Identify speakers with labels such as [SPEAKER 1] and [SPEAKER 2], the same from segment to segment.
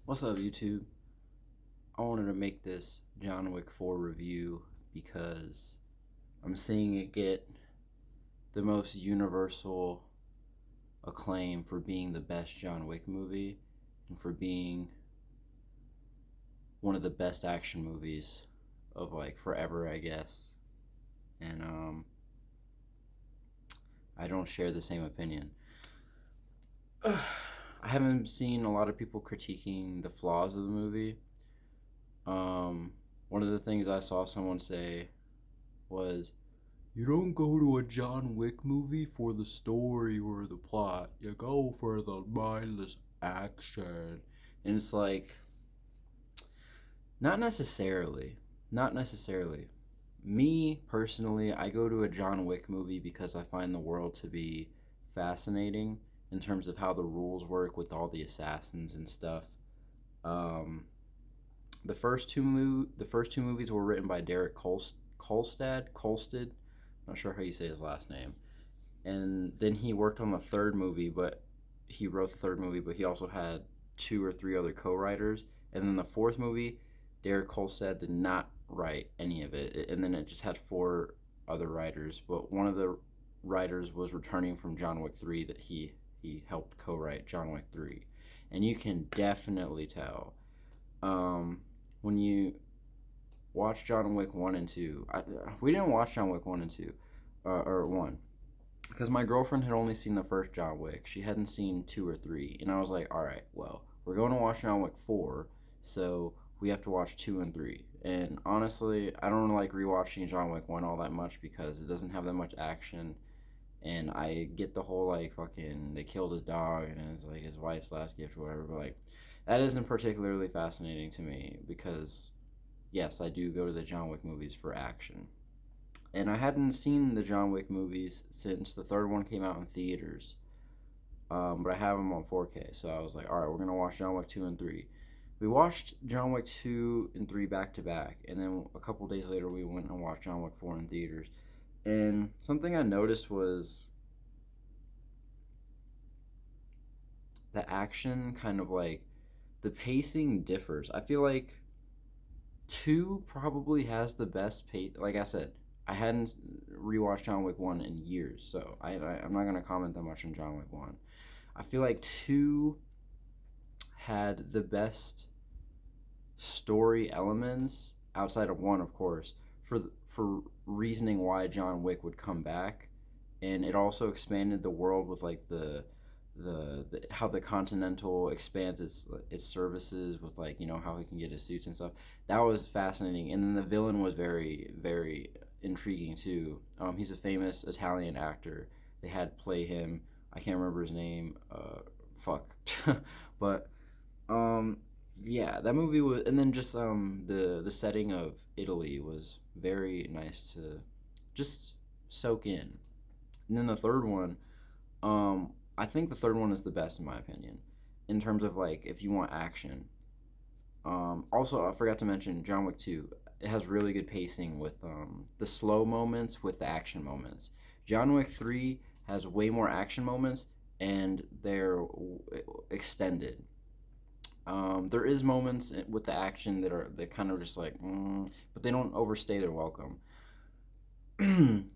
[SPEAKER 1] What's up, YouTube? I wanted to make this John Wick 4 review because I'm seeing it get the most universal acclaim for being the best John Wick movie and for being one of the best action movies of like forever, I guess. And I don't share the same opinion. I haven't seen a lot of people critiquing the flaws of the movie. One of the things I saw someone say was, "You don't go to a John Wick movie for the story or the plot. You go for the mindless action." And it's like, not necessarily. Not necessarily. Me, personally, I go to a John Wick movie because I find the world to be fascinating in terms of how the rules work with all the assassins and stuff. Um, the first two movies were written by Derek Kolstad. Not sure how you say his last name. And then he worked on the third movie, but he wrote the third movie, but he also had two or three other co-writers. And then the fourth movie, Derek Kolstad did not write any of it, and then it just had four other writers. But one of the writers was returning from John Wick 3 that he helped co-write John Wick 3, and you can definitely tell um, when you watch John Wick 1 and 2. We didn't watch John Wick 1 and 2, or 1, because my girlfriend had only seen the first John Wick. She hadn't seen 2 or 3, and I was like, all right, well, we're going to watch John Wick 4, so we have to watch 2 and 3. And honestly, I don't like rewatching John Wick 1 all that much because it doesn't have that much action. And I get the whole like fucking they killed his dog and it's like his wife's last gift or whatever, but like that isn't particularly fascinating to me because yes, I do go to the John Wick movies for action. And I hadn't seen the John Wick movies since the third one came out in theaters. But I have them on 4K, so I was like, all right, we're gonna watch John Wick 2 and 3. We watched John Wick 2 and 3 back to back, and then a couple days later, we went and watched John Wick 4 in theaters. And something I noticed was the action kind of like the pacing differs. I feel like 2 probably has the best pace. Like I said, I hadn't rewatched John Wick 1 in years, so I'm not going to comment that much on John Wick 1. I feel like 2 had the best story elements outside of 1, of course, for reasoning why John Wick would come back, and it also expanded the world with like the how the Continental expands its services with like how he can get his suits and stuff. That was fascinating, and then the villain was very intriguing too. He's a famous Italian actor. They had play him. I can't remember his name. Fuck, but um, yeah, that movie was, and then just the setting of Italy was very nice to just soak in. And then the third one, I think the third one is the best in my opinion, in terms of like if you want action. Also, I forgot to mention John Wick 2. It has really good pacing with the slow moments with the action moments. John Wick 3 has way more action moments and they're extended. There is moments with the action that kind of just like, but they don't overstay their welcome. And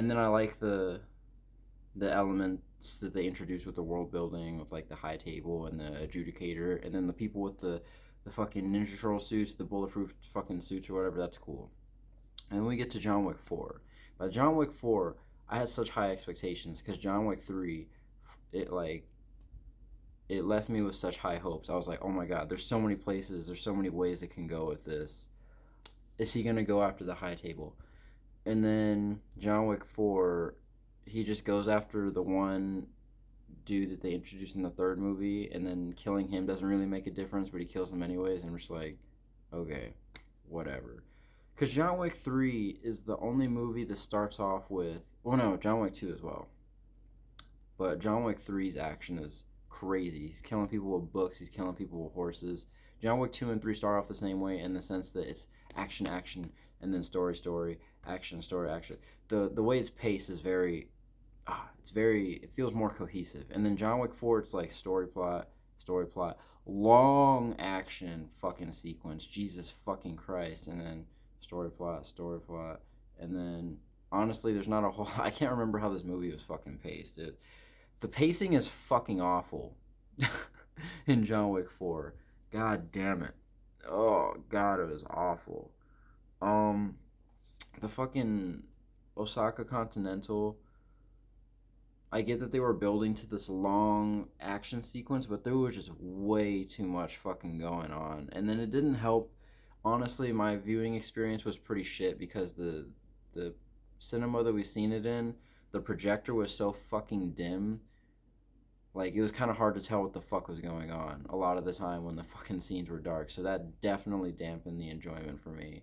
[SPEAKER 1] then I like the elements that they introduce with the world building, with like the high table and the adjudicator, and then the people with the fucking Ninja Turtle suits, the bulletproof fucking suits or whatever. That's cool. And then we get to John Wick 4. By John Wick 4, I had such high expectations because John Wick 3, it like it left me with such high hopes. I was like, oh my god, there's so many places, there's so many ways it can go with this. Is he gonna go after the high table? And then John Wick 4, he just goes after the one dude that they introduced in the third movie, and then killing him doesn't really make a difference, but he kills him anyways, and we're just like, okay, whatever. Because John Wick 3 is the only movie that starts off with, well, no, John Wick 2 as well. But John Wick 3's action is crazy. He's killing people with books, he's killing people with horses. John Wick 2 and 3 start off the same way in the sense that it's action, action, and then story, story, action, story, action. The way it's paced is very, it feels more cohesive. And then John Wick 4, it's like story plot, story plot, long action fucking sequence, Jesus fucking Christ, and then story plot, and then honestly, there's not a whole. I can't remember how this movie was fucking paced. The pacing is fucking awful in John Wick 4. God damn it. Oh god, it was awful. Um, the fucking Osaka Continental. I get that they were building to this long action sequence, but there was just way too much fucking going on, and then it didn't help. Honestly, my viewing experience was pretty shit because the cinema that we seen it in, the projector was so fucking dim. Like it was kind of hard to tell what the fuck was going on a lot of the time when the fucking scenes were dark. So that definitely dampened the enjoyment for me.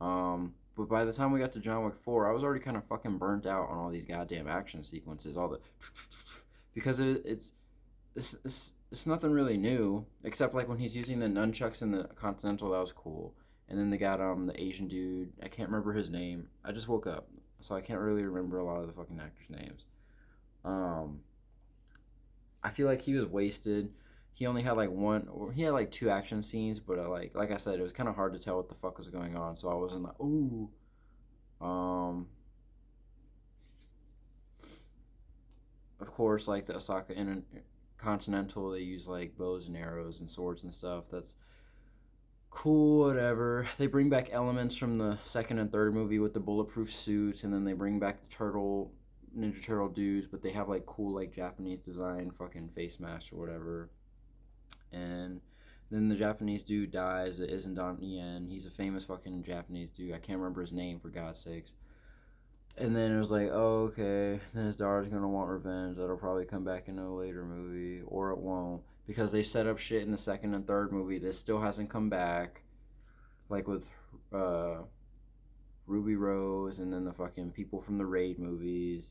[SPEAKER 1] But by the time we got to John Wick 4, I was already kind of fucking burnt out on all these goddamn action sequences, all the because it's nothing really new except like when he's using the nunchucks in the Continental, that was cool. And then they got the Asian dude, I can't remember his name. I just woke up, so I can't really remember a lot of the fucking actors' names. Um, I feel like he was wasted. He only had like one, or he had like two action scenes, but like I said, it was kind of hard to tell what the fuck was going on. So I wasn't like, ooh. Um, of course, like the Osaka Continental, they use like bows and arrows and swords and stuff. That's cool, whatever. They bring back elements from the second and third movie with the bulletproof suits, and then they bring back the Ninja Turtle dudes, but they have like cool like Japanese design fucking face masks or whatever. And then the Japanese dude dies. It isn't Donnie Yen. He's a famous fucking Japanese dude. I can't remember his name for God's sakes. And then it was like, oh, okay. Then his daughter's gonna want revenge. That'll probably come back in a later movie, or it won't, because they set up shit in the second and third movie that still hasn't come back. Like with uh, Ruby Rose, and then the fucking people from the Raid movies.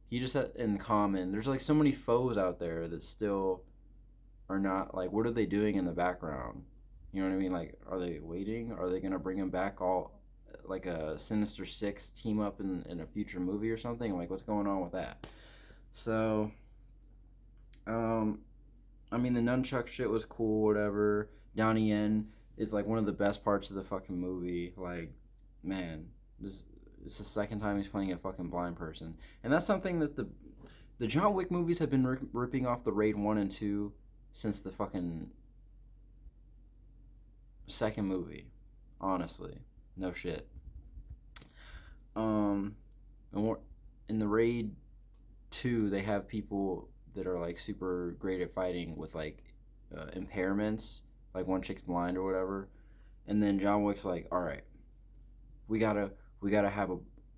[SPEAKER 1] He just had in common. There's like so many foes out there that still are not like. What are they doing in the background? You know what I mean? Like, are they waiting? Are they gonna bring him back all like a Sinister Six team up in a future movie or something? Like, what's going on with that? So, um, I mean, the nunchuck shit was cool, whatever. Donnie Yen is like one of the best parts of the fucking movie. Like, man, this it's the second time he's playing a fucking blind person, and that's something that the John Wick movies have been ripping off the Raid 1 and 2 since the fucking second movie. Honestly, no shit. Um, and in the Raid 2, they have people that are like super great at fighting with like impairments, like one chick's blind or whatever. And then John Wick's like, all right, we gotta we gotta have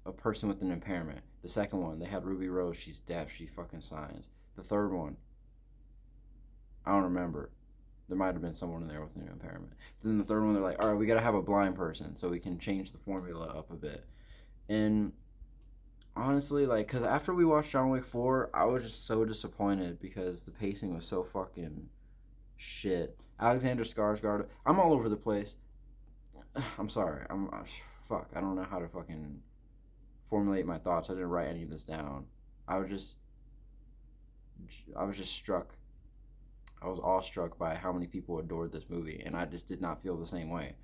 [SPEAKER 1] a person with an impairment. The second one, they had Ruby Rose. She's deaf. She fucking signs. The third one, I don't remember. There might have been someone in there with an impairment. But then the third one, they're like, all right, we gotta have a blind person so we can change the formula up a bit. And honestly, like, because after we watched John Wick 4, I was just so disappointed because the pacing was so fucking shit. Alexander Skarsgård, I'm all over the place. I'm sorry. Fuck. I don't know how to fucking formulate my thoughts. I didn't write any of this down. I was just, I was just struck. I was awestruck by how many people adored this movie, and I just did not feel the same way.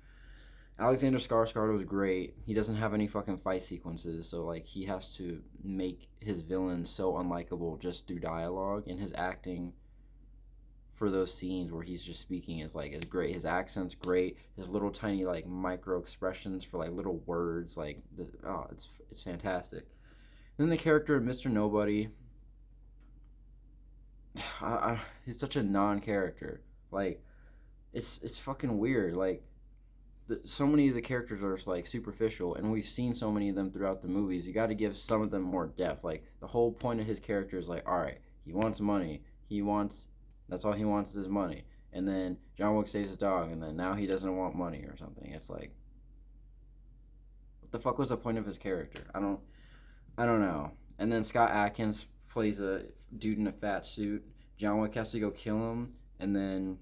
[SPEAKER 1] Alexander Skarsgård was great. He doesn't have any fucking fight sequences, so like he has to make his villain so unlikable just through dialogue, and his acting for those scenes where he's just speaking is great. His accent's great. His little tiny like micro expressions for like little words, it's fantastic. Then the character of Mr. Nobody, he's such a non-character. Like it's fucking weird. Like so many of the characters are like superficial, and we've seen so many of them throughout the movies. You got to give some of them more depth. Like the whole point of his character is like, all right, he wants money. That's all he wants is money. And then John Wick saves his dog, and then now he doesn't want money or something. It's like, what the fuck was the point of his character? I don't know. And then Scott Adkins plays a dude in a fat suit. John Wick has to go kill him, and then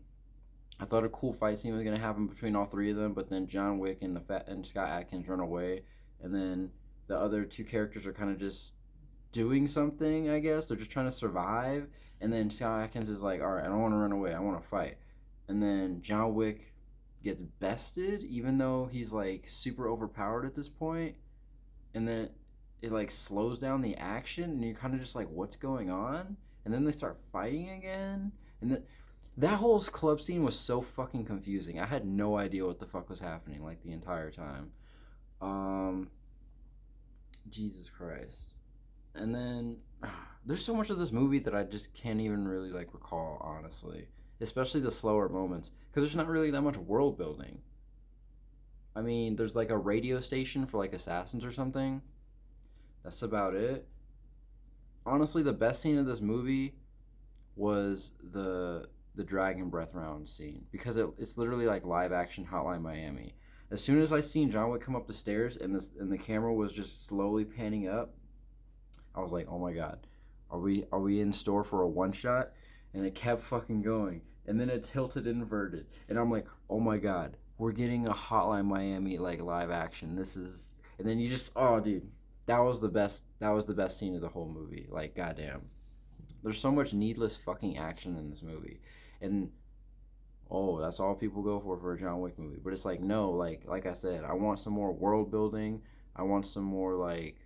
[SPEAKER 1] I thought a cool fight scene was gonna happen between all three of them, but then John Wick and Scott Adkins run away, and then the other two characters are kind of just doing something, I guess. They're just trying to survive. And then Scott Atkins is like, all right, I don't want to run away. I want to fight. And then John Wick gets bested, even though he's like super overpowered at this point. And then it like slows down the action, and you're kind of just like, what's going on? And then they start fighting again. And then that whole club scene was so fucking confusing. I had no idea what the fuck was happening like the entire time. Um, Jesus Christ. And then there's so much of this movie that I just can't even really like recall, honestly. Especially the slower moments, because there's not really that much world building. I mean, there's like a radio station for like assassins or something. That's about it. Honestly, the best scene of this movie was the dragon breath round scene, because it's literally like live action Hotline Miami. As soon as I seen John Wick come up the stairs and the camera was just slowly panning up, I was like, oh my god, are we in store for a one shot? And it kept fucking going, and then it tilted inverted, and I'm like, oh my god, we're getting a Hotline Miami like live action. This is, and then you just, oh dude, that was the best. That was the best scene of the whole movie. Like goddamn, there's so much needless fucking action in this movie, and oh, that's all people go for a John Wick movie. But it's like no, like I said, I want some more world building. I want some more like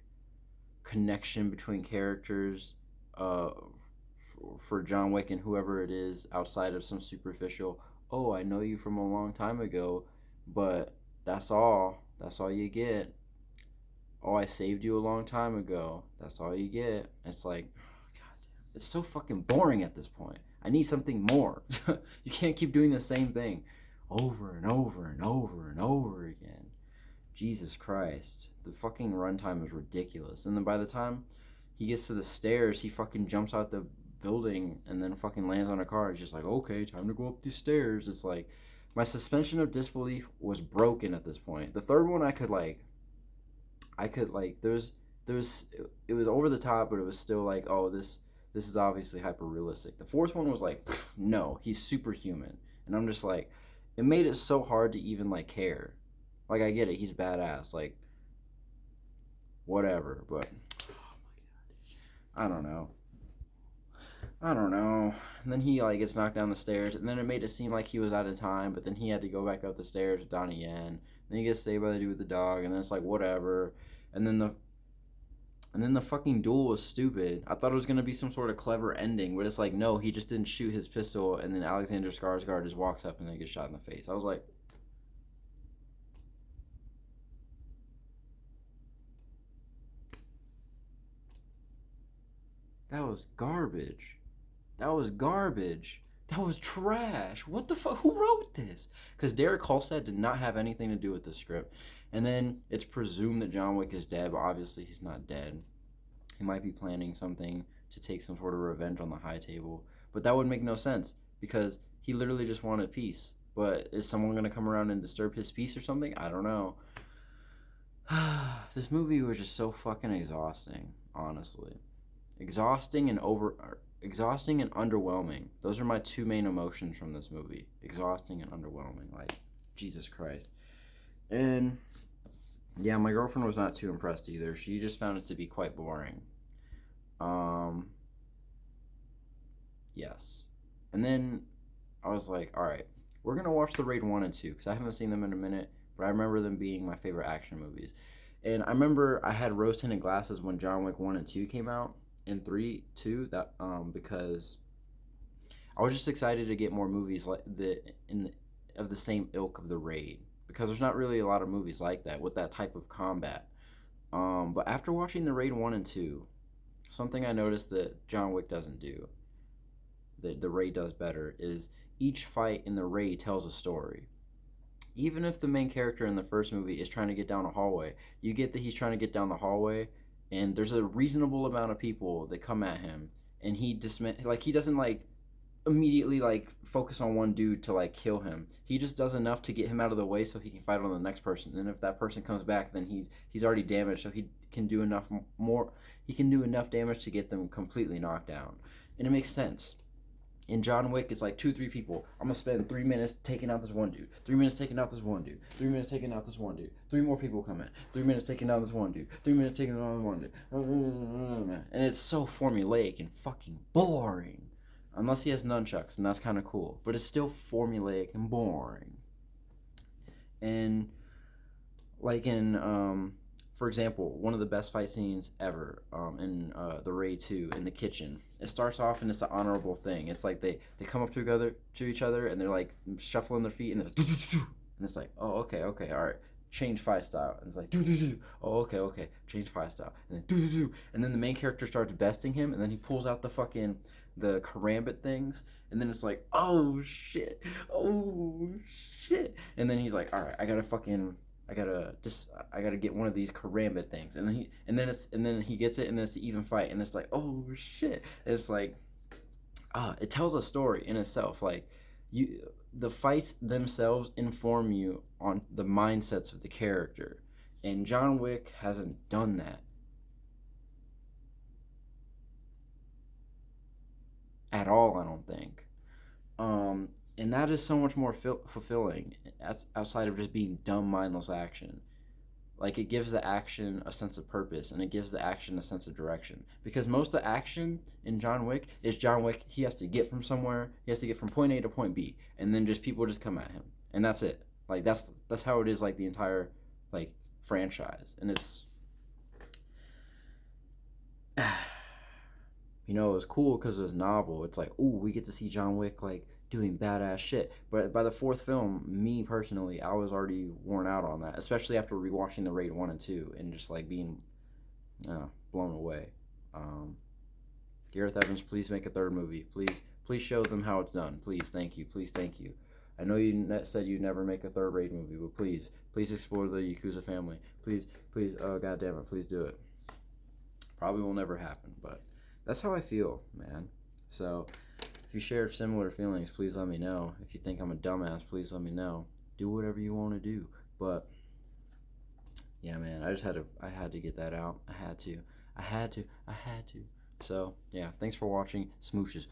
[SPEAKER 1] connection between characters uh, for John Wick and whoever it is outside of some superficial, oh, I know you from a long time ago, but that's all. That's all you get. Oh, I saved you a long time ago. That's all you get. It's like, God, it's so fucking boring at this point. I need something more. You can't keep doing the same thing over and over and over and over again. Jesus Christ. The fucking runtime is ridiculous. And then by the time he gets to the stairs, he fucking jumps out the building and then fucking lands on a car. He's just like, okay, time to go up these stairs. It's like, my suspension of disbelief was broken at this point. The third one, there's it was over the top, but it was still like, oh, this is obviously hyper realistic. The fourth one was like, no, he's superhuman, and I'm just like, it made it so hard to even like care. Like I get it, he's badass, like whatever, but I don't know. I don't know. And then he like gets knocked down the stairs, and then it made it seem like he was out of time, but then he had to go back up the stairs with Donnie Yen. Then he gets saved by the dude with the dog, and then it's like whatever. And then the fucking duel was stupid. I thought it was gonna be some sort of clever ending, but it's like no, he just didn't shoot his pistol, and then Alexander Skarsgård just walks up and then gets shot in the face. I was like, that was garbage. That was garbage. That was trash. What the fuck? Who wrote this? Because Derek Halstead did not have anything to do with the script. And then it's presumed that John Wick is dead, but obviously he's not dead. He might be planning something to take some sort of revenge on the High Table. But that would make no sense because he literally just wanted peace. But is someone going to come around and disturb his peace or something? I don't know. This movie was just so fucking exhausting, honestly. Exhausting and underwhelming. Those are my two main emotions from this movie. Exhausting and underwhelming. Like, Jesus Christ. And yeah, my girlfriend was not too impressed either. She just found it to be quite boring. Um yes. And then I was like, all right, we're going to watch The Raid 1 and 2 cuz I haven't seen them in a minute, but I remember them being my favorite action movies. And I remember I had rose tinted glasses when John Wick 1 and 2 came out, and 3 too, that because I was just excited to get more movies like of the same ilk of The Raid, because there's not really a lot of movies like that with that type of combat. But after watching The Raid 1 and 2, something I noticed that John Wick doesn't do, that The Raid does better, is each fight in The Raid tells a story. Even if the main character in the first movie is trying to get down a hallway, you get that he's trying to get down the hallway, and there's a reasonable amount of people that come at him, and he doesn't like immediately like focus on one dude to like kill him. He just does enough to get him out of the way so he can fight on the next person. And if that person comes back, then he's already damaged, so he can do enough more. He can do enough damage to get them completely knocked down, and it makes sense. In John Wick, it's like 2, 3 people. I'm gonna spend 3 minutes taking out this one dude. 3 minutes taking out this one dude. 3 minutes taking out this one dude. Three more people come in. 3 minutes taking out this one dude. 3 minutes taking out this one dude. And it's so formulaic and fucking boring. Unless he has nunchucks, and that's kind of cool. But it's still formulaic and boring. And like in for example, one of the best fight scenes ever in the Raid 2 in the kitchen. It starts off and it's an honorable thing. It's like they come up to each other and they're like shuffling their feet and it's like, oh, okay, all right, change fight style. And it's like, oh, okay, change fight style. And then the main character starts besting him and then he pulls out the karambit things and then it's like, oh shit, and then he's like, all right, I gotta get one of these karambit things, and then he gets it, and then it's an even fight, and it's like, oh shit, and it's like, it tells a story in itself. Like, the fights themselves inform you on the mindsets of the character, and John Wick hasn't done that at all. I don't think. And that is so much more fulfilling outside of just being dumb, mindless action. Like, it gives the action a sense of purpose and it gives the action a sense of direction. Because most of the action in John Wick is John Wick, he has to get from somewhere, he has to get from point A to point B, and then just people just come at him. And that's it. Like, that's how it is, like, the entire, like, franchise. And it's, you know, it was cool because it was novel. It's like, ooh, we get to see John Wick, like, doing badass shit. But by the fourth film, me personally, I was already worn out on that, especially after rewatching the Raid 1 and 2 and just, like, being blown away. Gareth Evans, please make a third movie. Please show them how it's done. Please, thank you. Please, thank you. I know you said you'd never make a third Raid movie, but please explore the Yakuza family. Please, oh, God damn it, please do it. Probably will never happen, but that's how I feel, man. So, if you share similar feelings, please let me know. If you think I'm a dumbass, please let me know. Do whatever you want to do. But, yeah, man, I had to get that out. I had to. So, yeah, thanks for watching. Smooches.